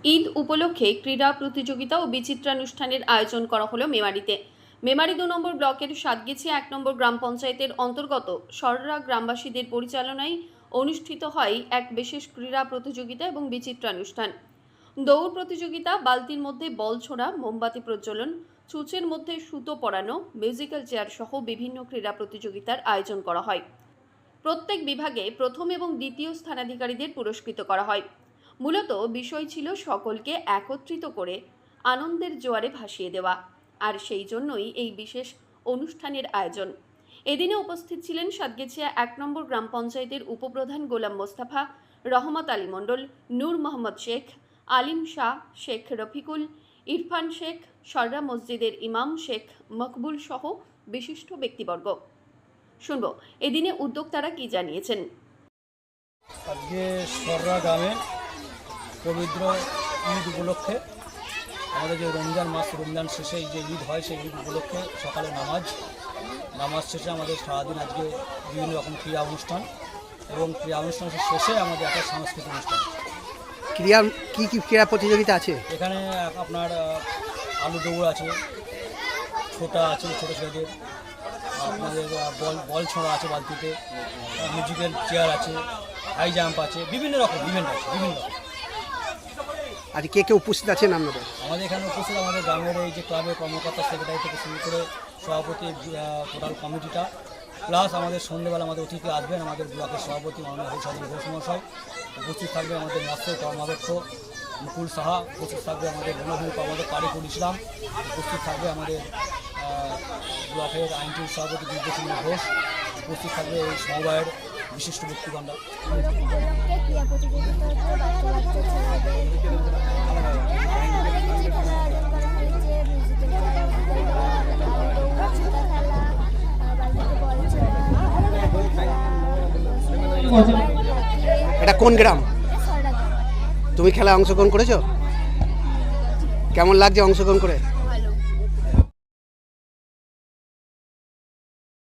ঈদ উপলক্ষে ক্রীড়া প্রতিযোগিতা ও বিচিত্রানুষ্ঠানের আয়োজন করা হলো মেমারিতে। মেমারি ২ নম্বর ব্লকের সাতগেছিয়া ১ নম্বর গ্রাম পঞ্চায়েতের অন্তর্গত সররা গ্রামবাসীদের পরিচালনায় অনুষ্ঠিত হয় এক বিশেষ ক্রীড়া প্রতিযোগিতা এবং বিচিত্রানুষ্ঠান। দৌড় প্রতিযোগিতা, বালতির মধ্যে বল ছোড়া, মোমবাতি প্রজ্বলন, ছুঁচের মধ্যে সুতো পরানো, মিউজিক্যাল চেয়ার সহ বিভিন্ন ক্রীড়া প্রতিযোগিতার আয়োজন করা হয়। প্রত্যেক বিভাগে প্রথম এবং দ্বিতীয় স্থানাধিকারীদের পুরস্কৃত করা হয়। মূলত বিষয় ছিল সকলকে একত্রিত করে আনন্দের জোয়ারে ভাসিয়ে দেওয়া, আর সেই জন্যই এই বিশেষ অনুষ্ঠানের আয়োজন। এদিনে উপস্থিত ছিলেন সাতগেছিয়া ১ নম্বর গ্রাম পঞ্চায়েতের উপপ্রধান গোলাম মোস্তফা, রহমত আলী মণ্ডল, নূর মোহাম্মদ শেখ, আলিম শাহ, শেখ রফিকুল, ইরফান শেখ, সররা মসজিদের ইমাম শেখ মকবুল সহ বিশিষ্ট ব্যক্তিবর্গ। শুনব এদিনে উদ্যোক্তারা কি জানিয়েছেন। আজকে সররা গ্রামে পবিত্র ঈদ উপলক্ষে আমাদের যে রমজান শেষে যে ঈদ হয় সেই ঈদ উপলক্ষে সকালে নামাজ শেষে আমাদের সারাদিন আজকে বিভিন্ন রকম ক্রীড়া অনুষ্ঠান এবং ক্রীড়া অনুষ্ঠান শেষে আমাদের একটা সাংস্কৃতিক অনুষ্ঠান। কি ক্রীড়া প্রতিযোগিতা আছে এখানে? আপনার আলু দৌড় আছে, ছোটা আছে ছোটো ছেলেদের, আপনাদের বল ছোঁড়া আছে বালতিতে, মিউজিক্যাল চেয়ার আছে, হাই জাম্প আছে, বিভিন্ন রকম ইভেন্ট আছে বিভিন্ন রকম। আর কে উপস্থিত আছেন আপনাদের? আমাদের এখানে উপস্থিত আমাদের গ্রামের এই যে ক্লাবের কর্মকর্তা, সেক্রেটারি থেকে শুরু করে সভাপতি, টোটাল কমিটিটা, প্লাস আমাদের সন্ধ্যেবেলা আমাদের অতিথি আসবেন আমাদের ব্লকের সভাপতি মাননীয় হরিসাদী ঘোষ মহাশয়, উপস্থিত থাকবে আমাদের মৎস্য কর্মাধ্যক্ষ মুকুল সাহা, উপস্থিত থাকবে আমাদের বনভূমি কর্মাধ্যক্ষ তারিকুল ইসলাম, উপস্থিত থাকবে আমাদের ব্লকের আইনটির সভাপতি বিদ্যুৎ ঘোষ, উপস্থিত থাকবে এই সমবায়ের বিশিষ্ট ব্যক্তিগণরা। এটা কোন গ্রাম? তুমি খেলায় অংশগ্রহণ করেছো? কেমন লাগছে অংশগ্রহণ করে?